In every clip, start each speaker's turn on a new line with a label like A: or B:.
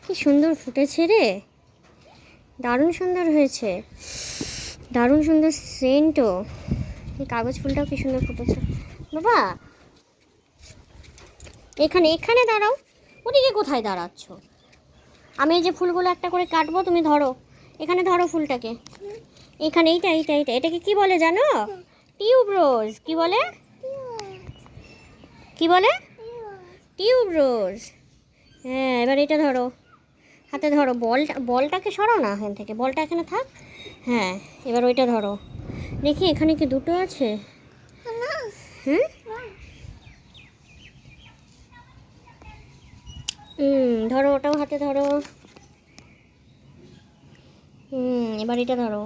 A: কি সুন্দর ফুটেছে রে, দারুণ সুন্দর হয়েছে, দারুণ সুন্দর সেন্টও। এই কাগজ ফুলটাও কি সুন্দর ফুটেছে বাবা। এখানে এখানে দাঁড়াও, ওদিকে কোথায় দাঁড়াচ্ছ? আমি এই যে ফুলগুলো একটা করে কাটবো, তুমি ধরো, এখানে ধরো ফুলটাকে, এখানে এইটা এইটা এইটা এটাকে কি বলে জানো? টিউবরোজ। কি বলে? কি বলে? টিউবরোজ। হ্যাঁ, এবার এটা ধরো, হাতে ধরো, বলটাকে সরাও না এখান থেকে, বলটা এখানে থাক। হ্যাঁ, এবার ওইটা ধরো, দেখি এখানে কি দুটো আছে? হুম ধরো, ওটাও হাতে ধরো। এবার এটা ধরো,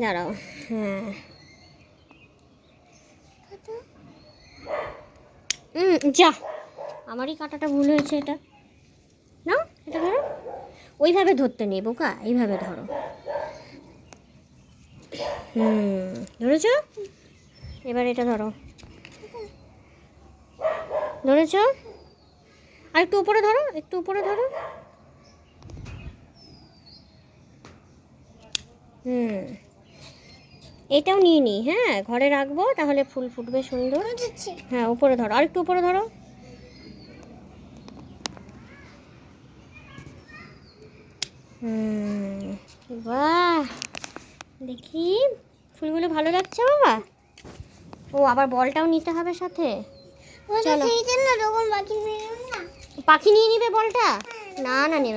A: দাঁড়াও। হ্যাঁ, যা, আমারই কাঁটাটা ভুল হয়েছে। এটা না, এটা ধরো, ওইভাবে ধরতে নেই বোকা, এইভাবে ধরো। ধরেছ? এবার এটা ধরো, ধরেছ? আর একটু উপরে ধরো, একটু উপরে ধরো। এটাও নিয়ে নিই, হ্যাঁ ঘরে রাখবো, তাহলে ফুল ফুটবে সুন্দর। হ্যাঁ, উপরে ধরো, আর একটু উপরে ধরো। বাহ, দেখি ফুলগুলো ভালো লাগছে বাবা। ও, আবার বলটাও নিতে হবে সাথে। চলো, পাখি নিয়ে নিবে বলটা? না না, নেবে